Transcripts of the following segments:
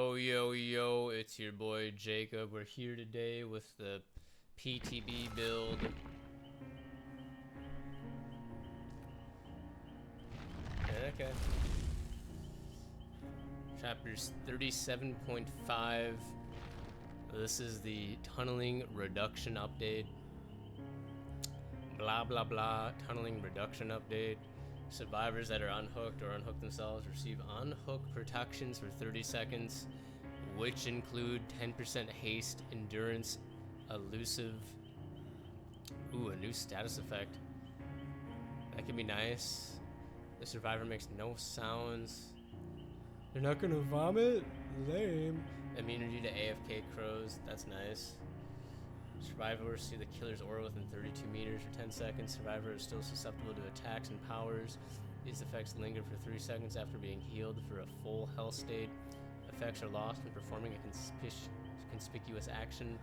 Yo, yo, yo, it's your boy Jacob. We're here today with the PTB build. Okay. Chapters 37.5. This is the tunneling reduction update. Blah, blah, blah. Tunneling reduction update. Survivors that are unhooked or unhook themselves receive unhook protections for 30 seconds, which include 10% haste, endurance, elusive. Ooh, a new status effect. That could be nice. The survivor makes no sounds. They're not gonna vomit? Lame. Immunity to AFK crows. That's nice. Survivors see the killer's aura within 32 meters for 10 seconds. Survivor is still susceptible to attacks and powers. These effects linger for 3 seconds after being healed for a full health state. Effects are lost when performing a conspicuous action.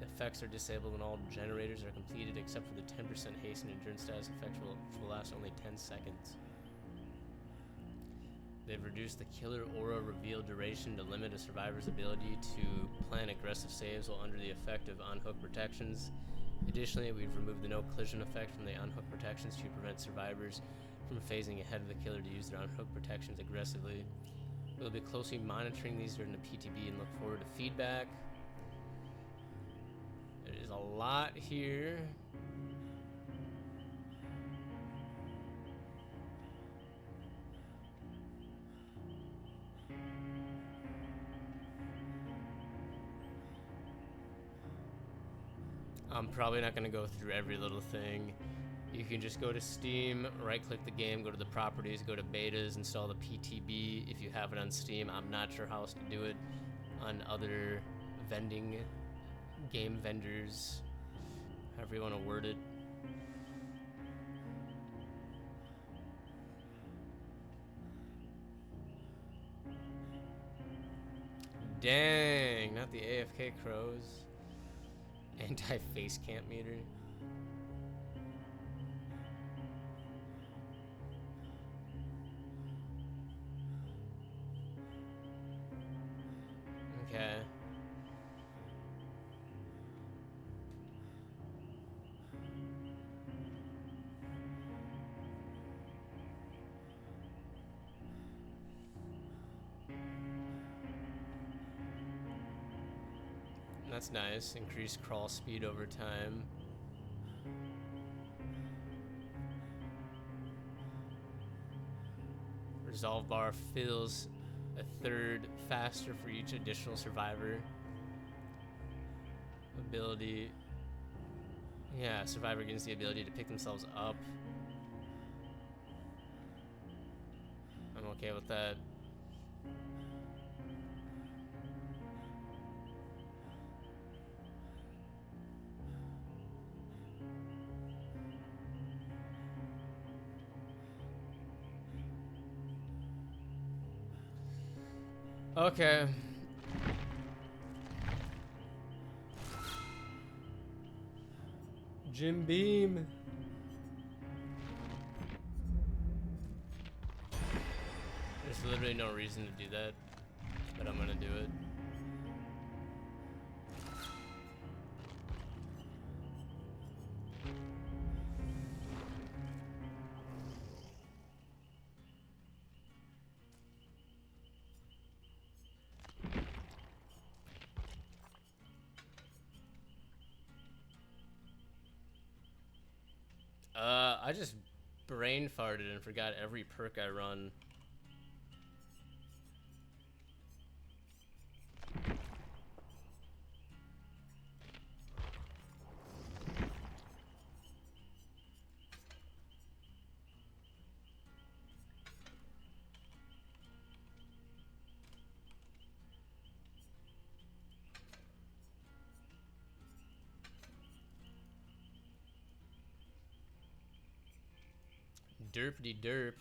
Effects are disabled when all generators are completed, except for the 10% haste and endurance status effects, which will last only 10 seconds. They've reduced the killer aura reveal duration to limit a survivor's ability to plan aggressive saves while under the effect of unhook protections. Additionally, we've removed the no collision effect from the unhook protections to prevent survivors from phasing ahead of the killer to use their unhook protections aggressively. We'll be closely monitoring these during the PTB and look forward to feedback. There's a lot here. I'm probably not going to go through every little thing. You can just go to Steam, right-click the game, go to the properties, go to betas, install the PTB if you have it on Steam. I'm not sure how else to do it on other game vendors, however you want to word it. Dang, not the AFK crows. Anti-face camp meter. Okay. That's nice. Increased crawl speed over time. Resolve bar fills a third faster for each additional survivor. Ability. Yeah, survivor gains the ability to pick themselves up. I'm okay with that. Okay. Jim Beam. There's literally no reason to do that, but I'm gonna do it. I just brain farted and forgot every perk I run. Derpity derp.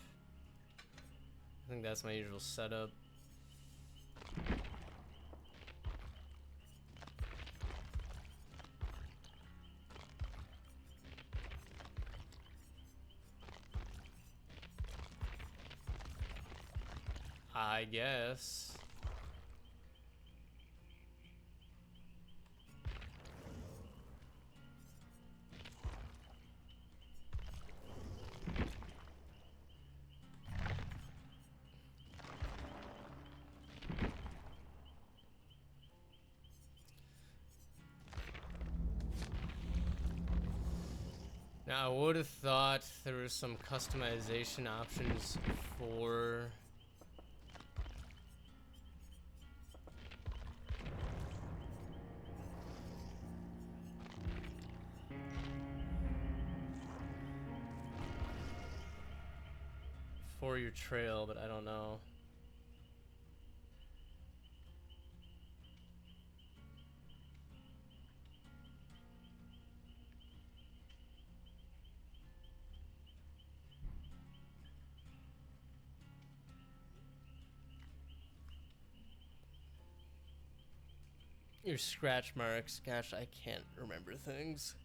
I think that's my usual setup. I guess. Now, I would have thought there was some customization options for your trail, but I don't know. Your scratch marks. Gosh, I can't remember things.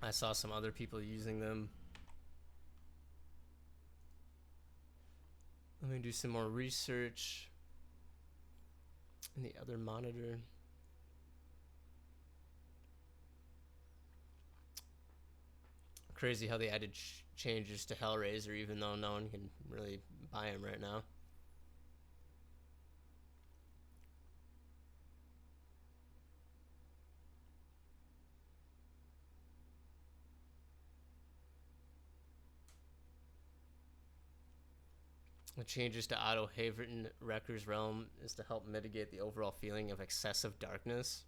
I saw some other people using them. Let me do some more research in the other monitor. Crazy how they added changes to Hellraiser even though no one can really buy him right now. The changes to Otto Haverton Wrecker's Realm is to help mitigate the overall feeling of excessive darkness.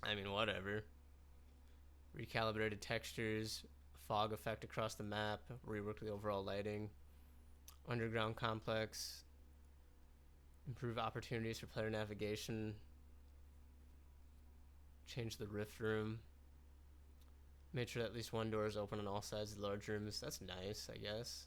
I mean, whatever. Recalibrated textures, fog effect across the map, rework the overall lighting, underground complex, improve opportunities for player navigation, change the rift room, made sure that at least one door is open on all sides of the large rooms. That's nice, I guess.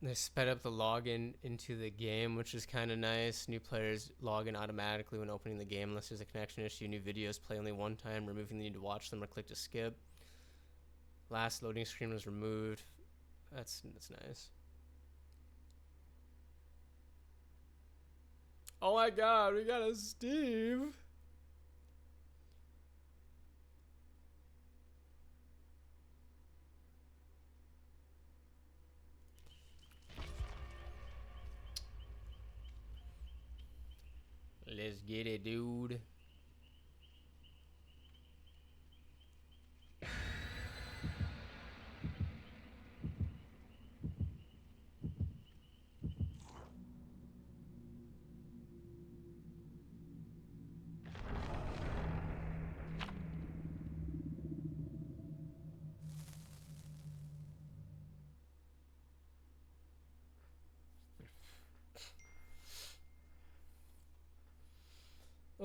They sped up the login into the game, which is kind of nice. New players log in automatically when opening the game unless there's a connection issue. New videos play only one time, removing the need to watch them or click to skip. Last loading screen was removed. That's nice. Oh my god, we got a Steve. Let's get it, dude.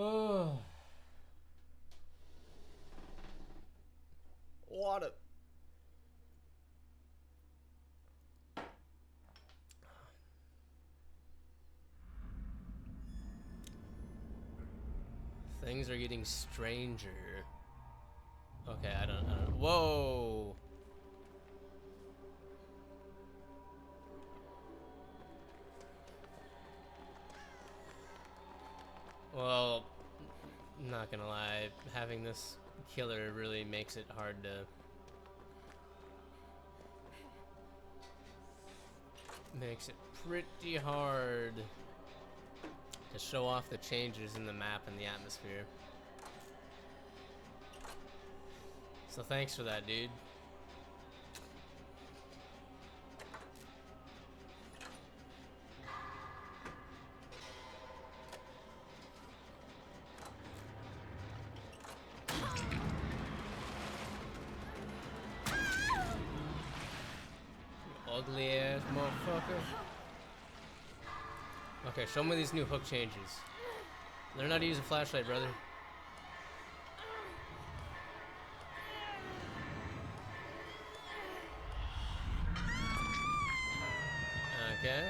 Oh. What Things are getting stranger. Okay, I don't know. Whoa. Well, not gonna lie, having this killer really makes it hard to pretty hard to show off the changes in the map and the atmosphere. So thanks for that, dude. Ugly ass motherfucker. Okay, show me these new hook changes. Learn how to use a flashlight, brother. Okay.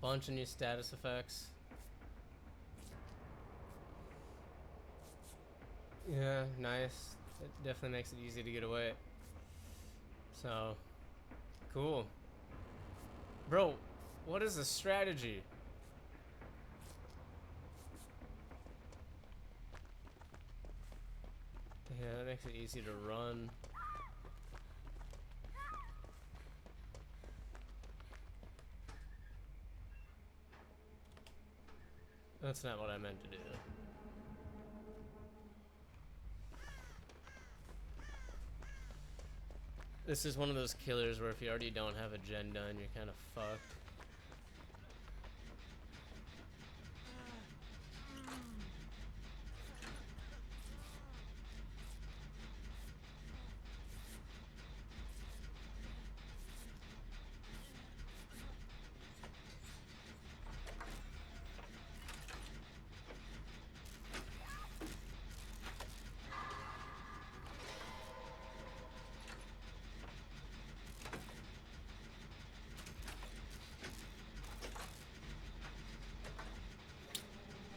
Bunch of new status effects. Yeah, nice. It definitely makes it easy to get away. So, cool. Bro, what is the strategy? Yeah, that makes it easy to run. That's not what I meant to do. This is one of those killers where if you already don't have a gen done, you're kind of fucked.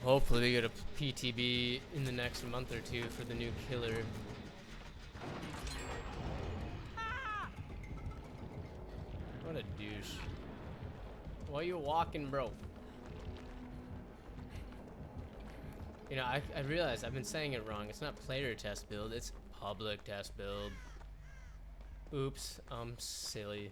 Hopefully we get a PTB in the next month or two for the new killer. What a douche. Why are you walking, bro? You know, I realize I've been saying it wrong. It's not player test build, it's public test build. Oops, I'm silly.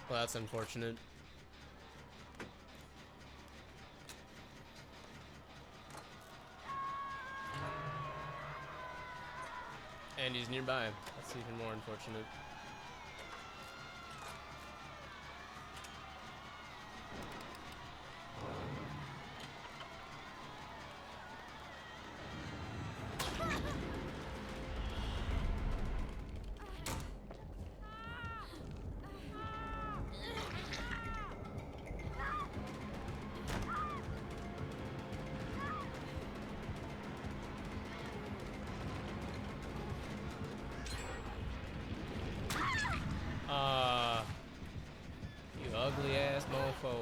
Well, that's unfortunate. And he's nearby. That's even more unfortunate. You ugly ass mofo.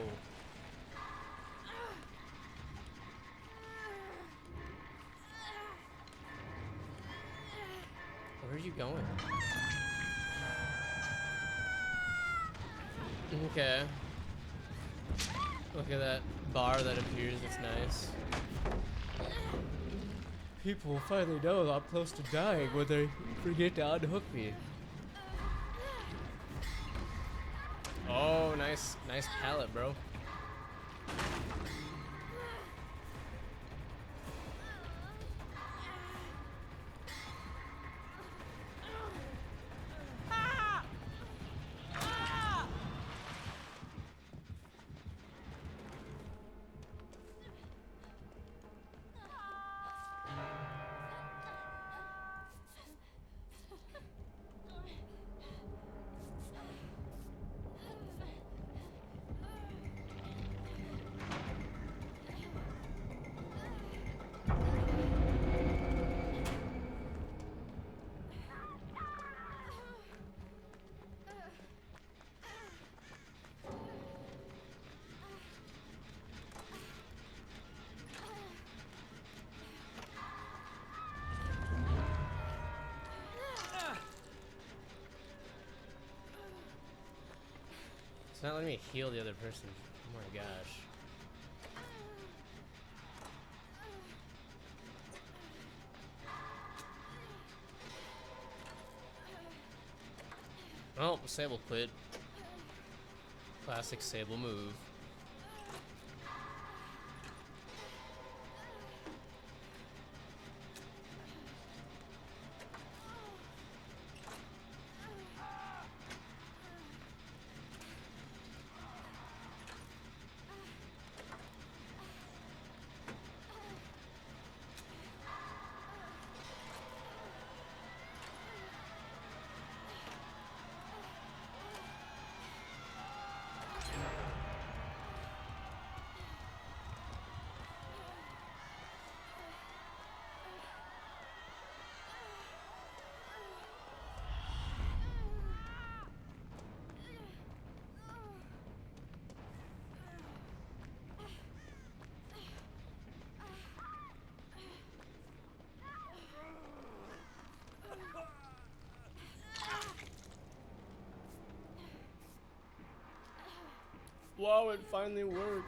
Where are you going? Okay. Look at that bar that appears, it's nice. People finally know I'm close to dying when they forget to unhook me. Oh, nice pallet, bro. It's not letting me heal the other person. Oh my gosh. Oh, Sable quit. Classic Sable move. Wow, it finally worked.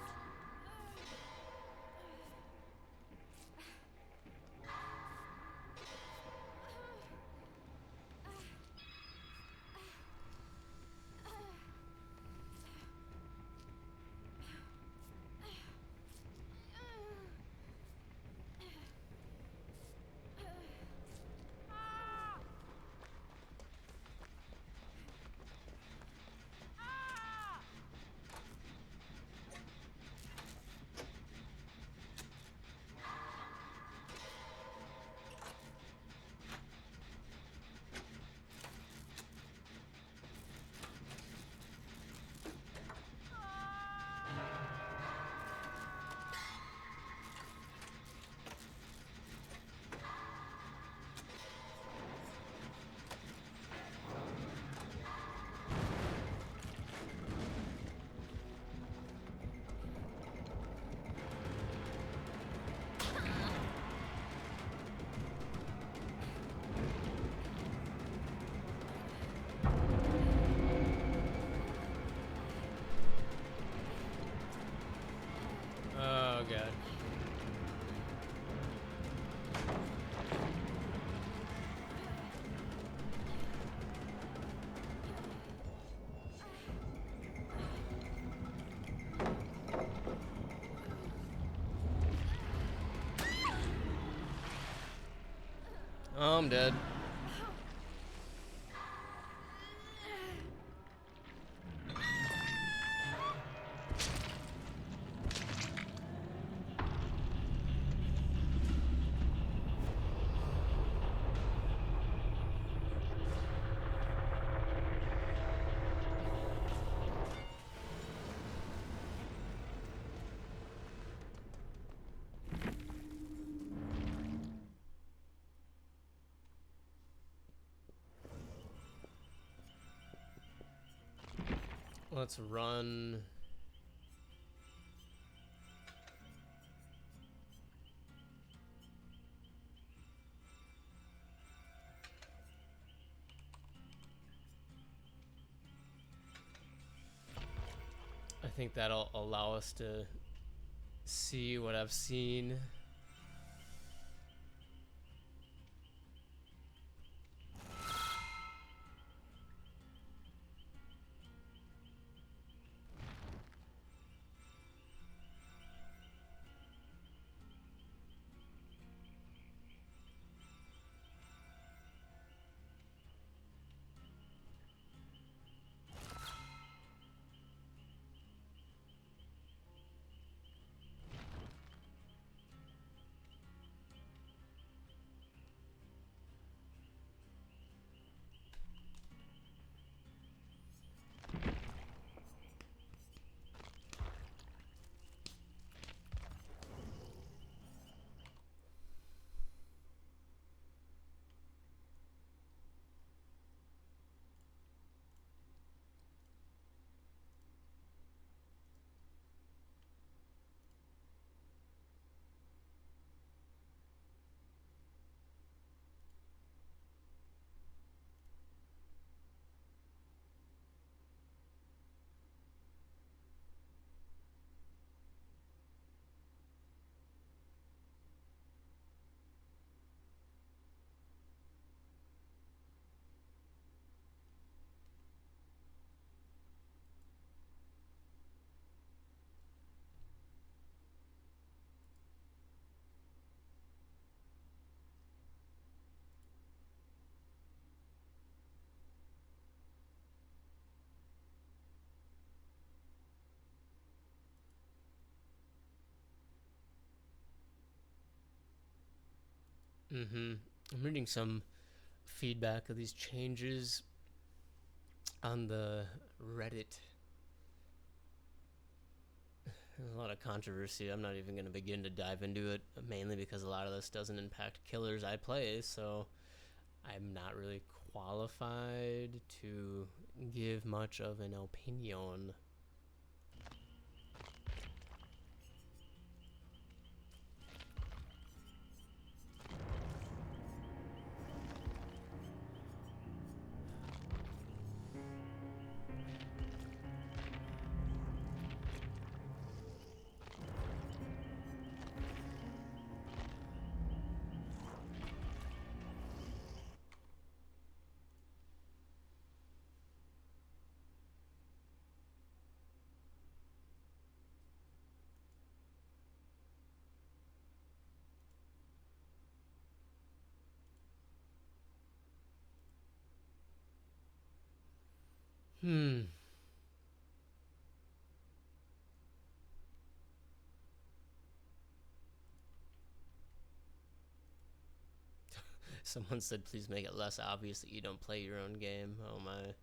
Oh god. Oh, I'm dead. Let's run. I think that'll allow us to see what I've seen. I'm reading some feedback of these changes on the Reddit. There's a lot of controversy. I'm not even going to begin to dive into it, mainly because a lot of this doesn't impact killers I play, so I'm not really qualified to give much of an opinion. Hmm. Someone said, please make it less obvious that you don't play your own game. Oh my.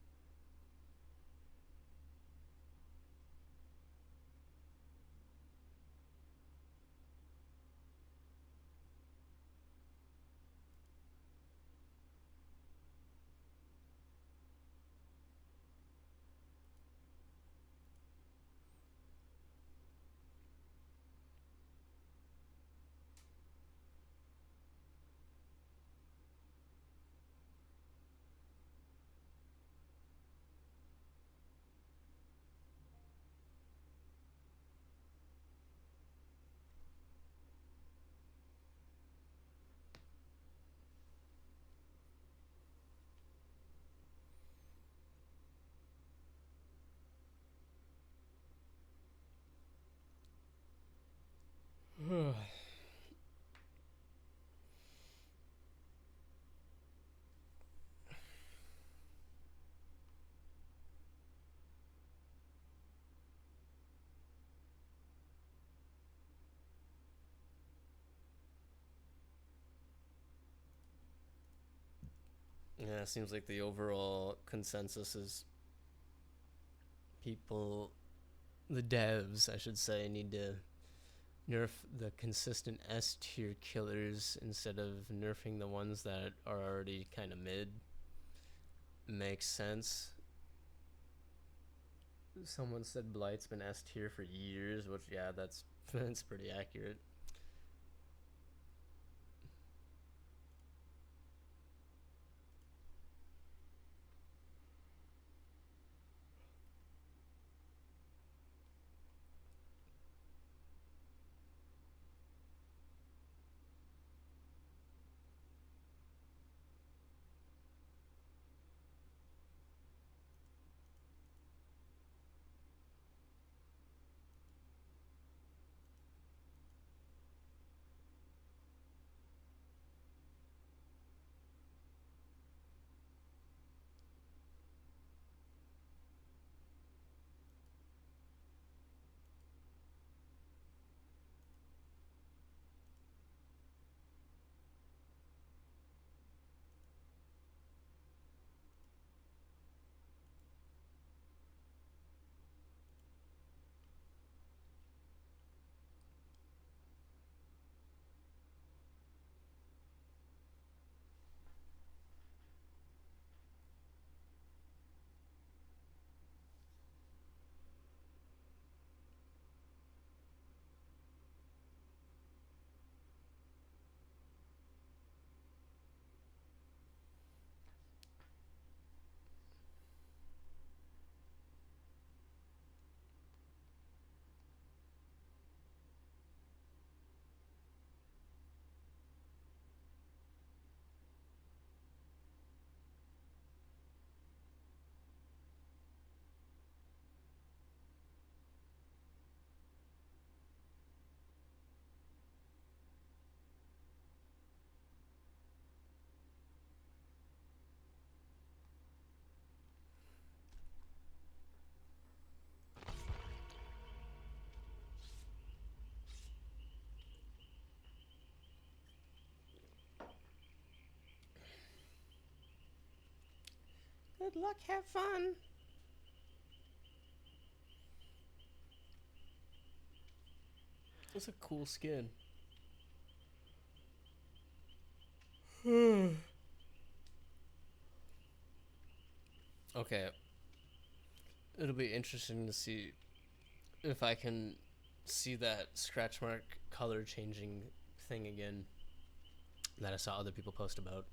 Yeah, it seems like the overall consensus is people, the devs, I should say, need to nerf the consistent S tier killers instead of nerfing the ones that are already kind of mid. Makes sense. Someone said Blight's been S tier for years, which yeah, that's that's pretty accurate. Good luck, have fun. That's a cool skin. Okay. It'll be interesting to see if I can see that scratch mark color changing thing again that I saw other people post about.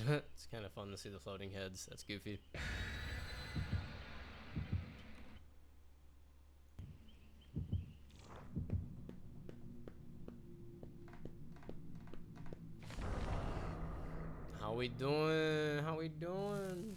It's kind of fun to see the floating heads. That's goofy. How we doing? How we doing?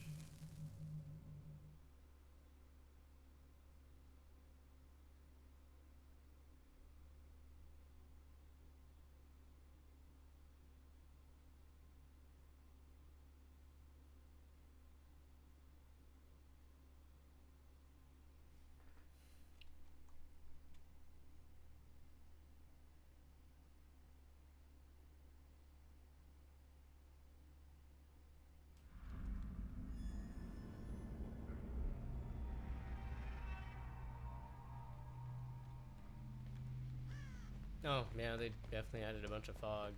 Oh, yeah, they definitely added a bunch of fog.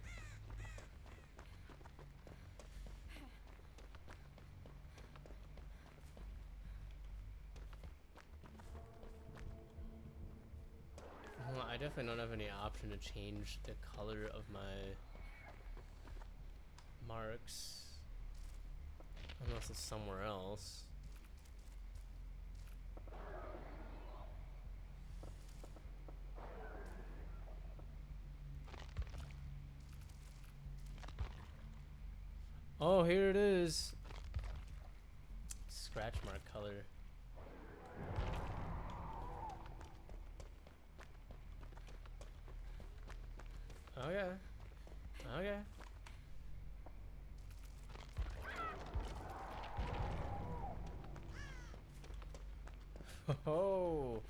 Well, I definitely don't have any option to change the color of my marks. Unless it's somewhere else. Oh, here it is. Scratch mark color. Okay. Okay. Oh.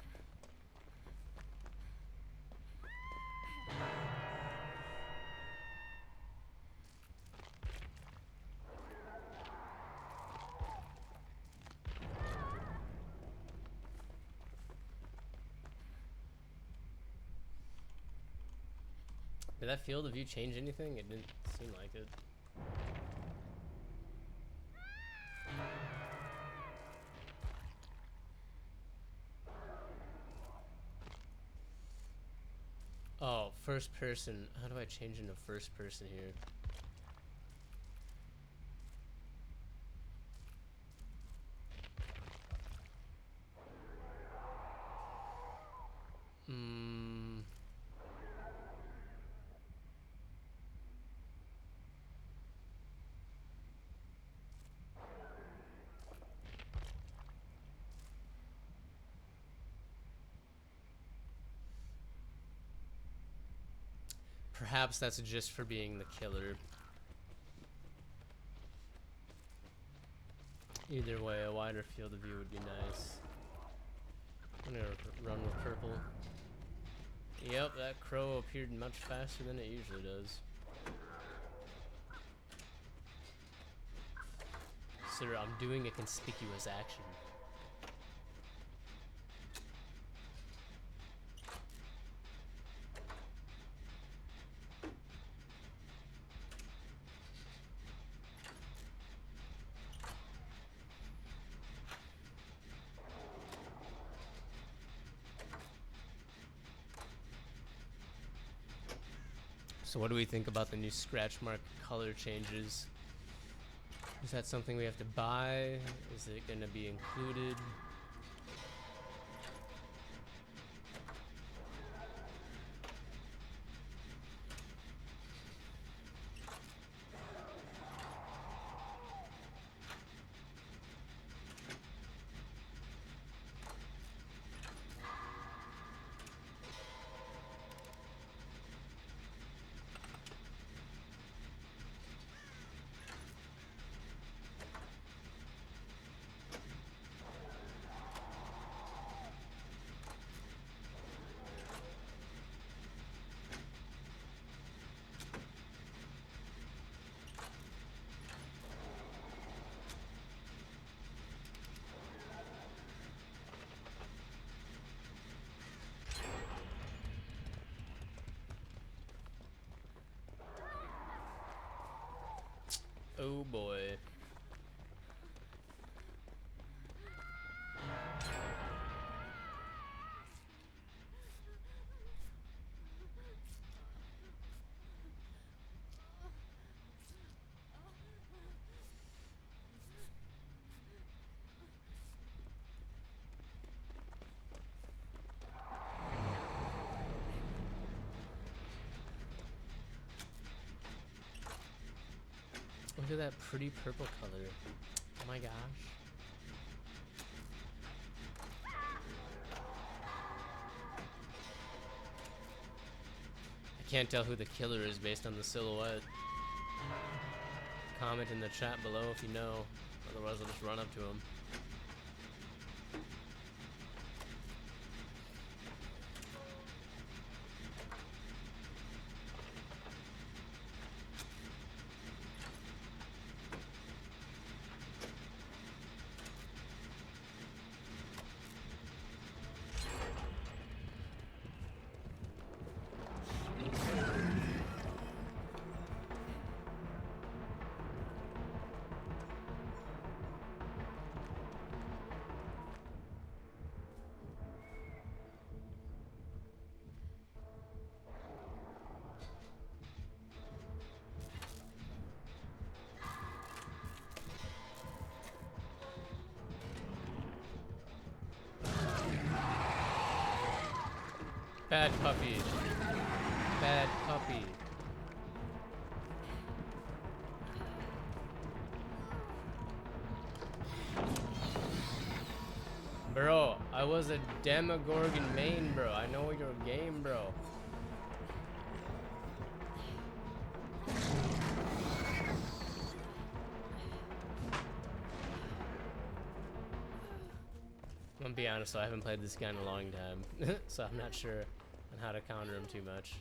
Did that field of view change anything? It didn't seem like it. Oh, first person. How do I change into first person here? Perhaps that's just for being the killer. Either way, a wider field of view would be nice. I'm gonna run with purple. Yep, that crow appeared much faster than it usually does. Sir, I'm doing a conspicuous action. So what do we think about the new scratch mark color changes? Is that something we have to buy? Is it going to be included? boy. Look at that pretty purple color. Oh my gosh. I can't tell who the killer is based on the silhouette. Comment in the chat below if you know. Otherwise I'll just run up to him. Bad puppy. Bad puppy. Bro, I was a Demogorgon main, bro. I know your game, bro. I'm gonna be honest, so I haven't played this guy in a long time, so I'm not sure on how to counter him too much.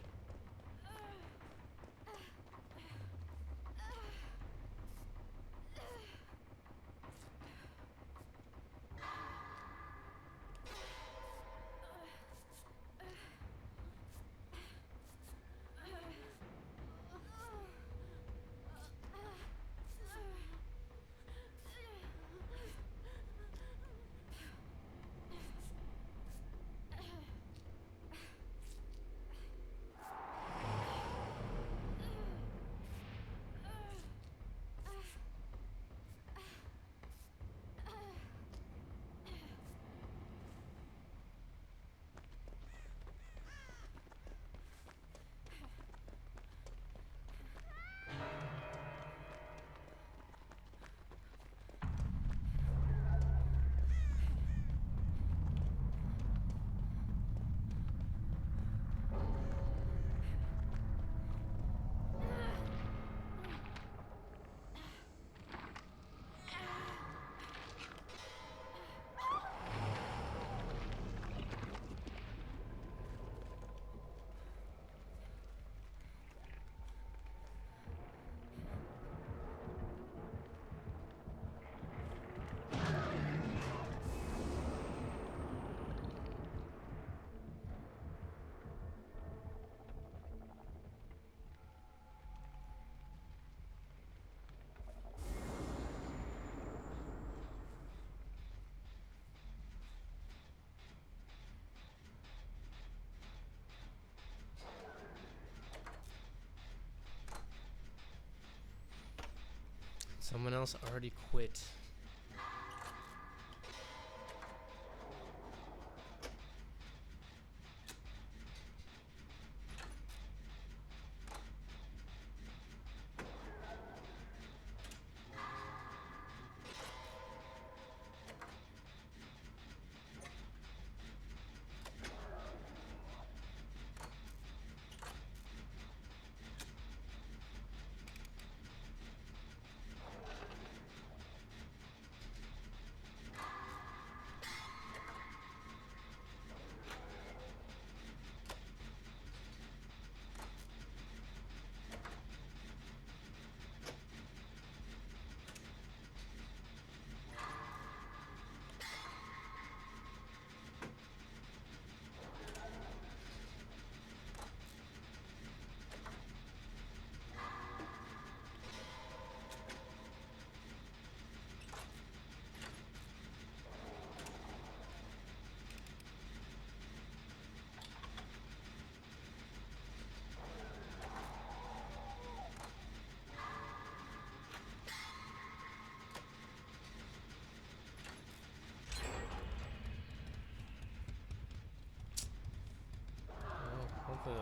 Someone else already quit.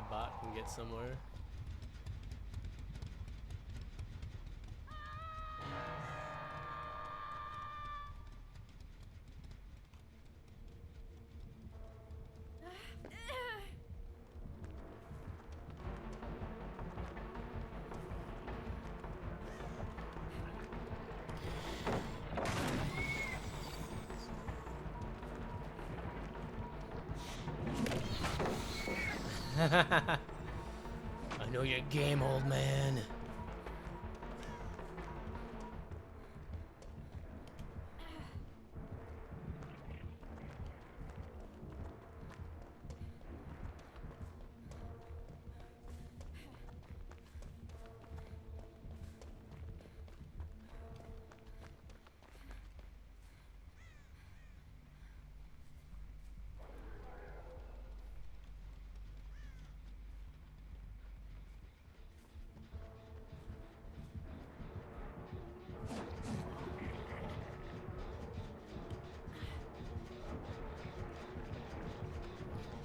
the bot can get somewhere. I know your game, old man.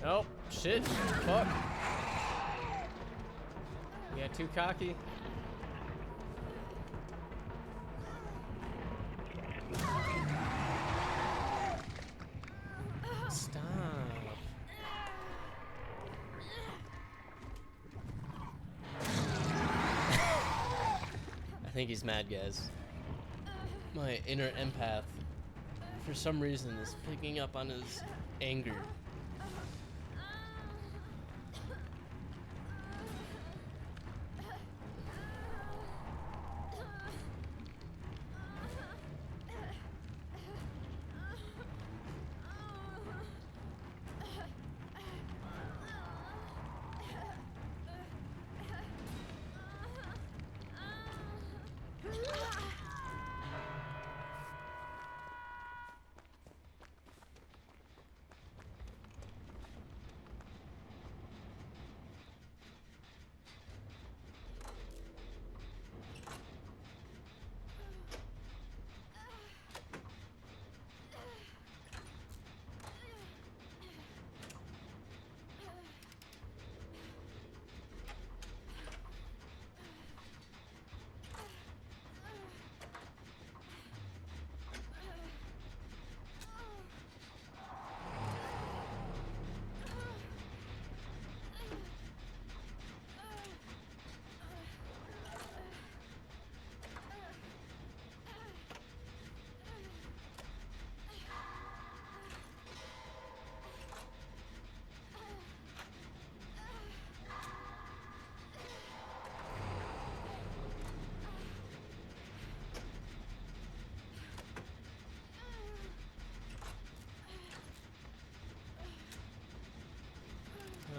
Oh, shit. Fuck. You got too cocky. Stop. I think he's mad, guys. My inner empath, for some reason, is picking up on his anger.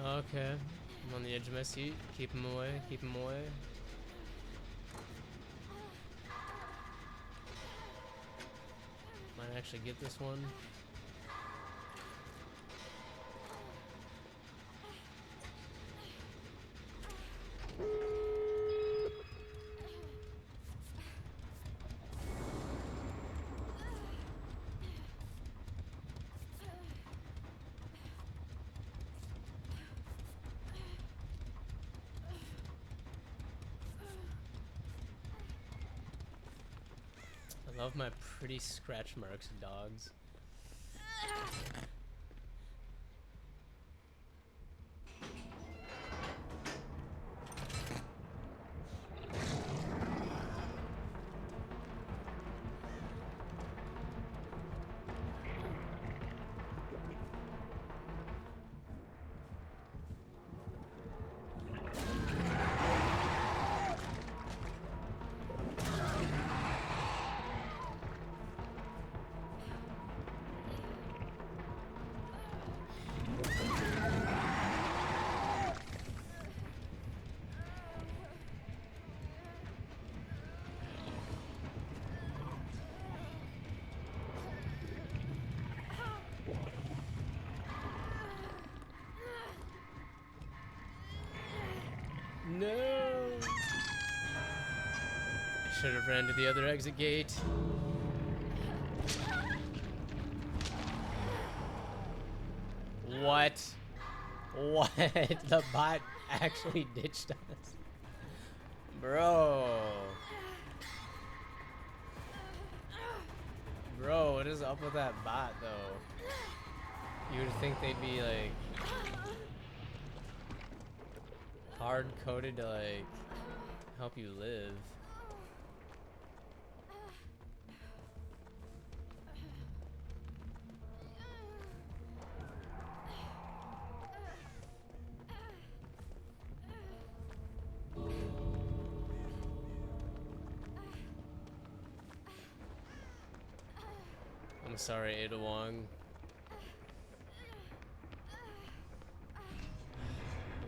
Okay, I'm on the edge of my seat. Keep him away, keep him away. Might actually get this one. I love my pretty scratch marks, dogs. No! I should have ran to the other exit gate. What? What? The bot actually ditched us. Bro. Bro, what is up with that bot, though? You would think they'd be, like, hard-coded to, like, help you live. I'm sorry, Ada Wong.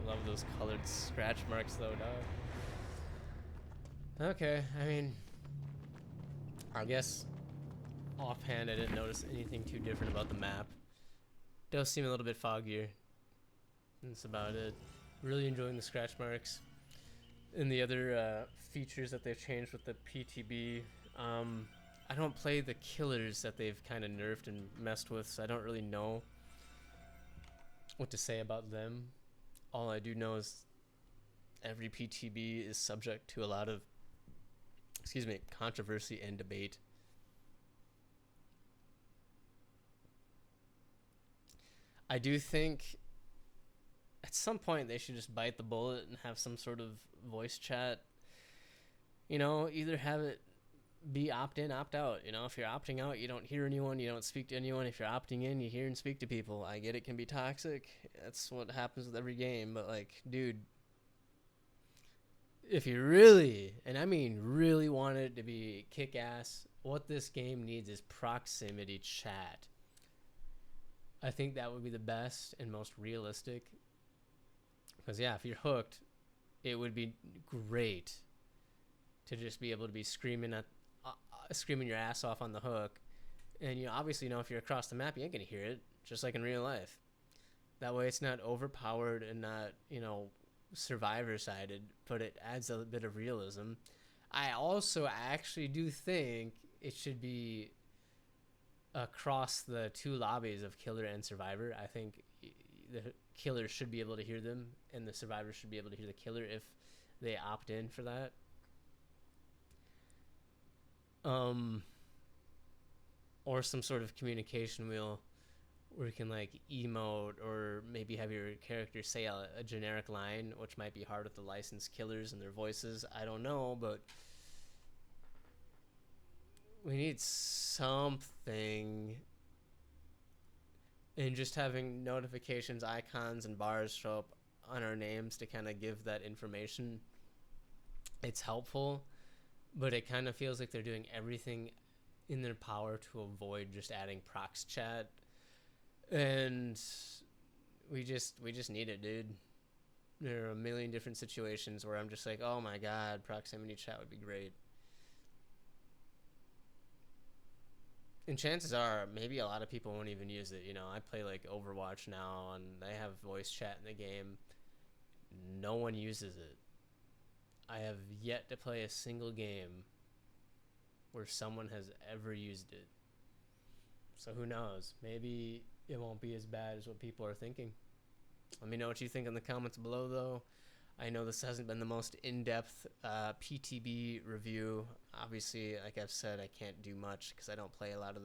Love those colored scratch marks, though, dog. Okay, I mean, I guess offhand I didn't notice anything too different about the map. Does seem a little bit foggier. That's about it. Really enjoying the scratch marks. And the other features that they've changed with the PTB. I don't play the killers that they've kind of nerfed and messed with, so I don't really know what to say about them. All I do know is every PTB is subject to a lot of, controversy and debate. I do think at some point they should just bite the bullet and have some sort of voice chat. You know, either have it be opt in, opt out. You know, if you're opting out, you don't hear anyone, you don't speak to anyone. If you're opting in, you hear and speak to people. I get it can be toxic. That's what happens with every game. But, like, dude, if you really, and I mean really want it to be kick-ass, what this game needs is proximity chat. I think that would be the best and most realistic. Because, yeah, if you're hooked, it would be great to just be able to be screaming your ass off on the hook. And you obviously know if you're across the map, you ain't going to hear it, just like in real life. That way it's not overpowered and not, survivor-sided, but it adds a bit of realism. I also actually do think it should be across the two lobbies of killer and survivor. I think the killer should be able to hear them, and the survivor should be able to hear the killer if they opt in for that. Or some sort of communication wheel where you can, like, emote or maybe have your character say a generic line, which might be hard with the licensed killers and their voices. I don't know, but we need something. And just having notifications, icons, and bars show up on our names to kind of give that information, it's helpful, but it kind of feels like they're doing everything in their power to avoid just adding prox chat. And we just need it, dude. There are a million different situations where I'm just like, oh my god, proximity chat would be great. And chances are, maybe a lot of people won't even use it. You know, I play, like, Overwatch now, and they have voice chat in the game. No one uses it. I have yet to play a single game where someone has ever used it. So who knows? Maybe it won't be as bad as what people are thinking. Let me know what you think in the comments below, though. I know this hasn't been the most in-depth PTB review. Obviously, like I've said, I can't do much because I don't play a lot of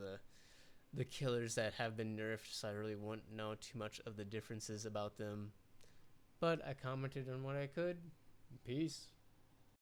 the killers that have been nerfed, so I really wouldn't know too much of the differences about them. But I commented on what I could. Peace.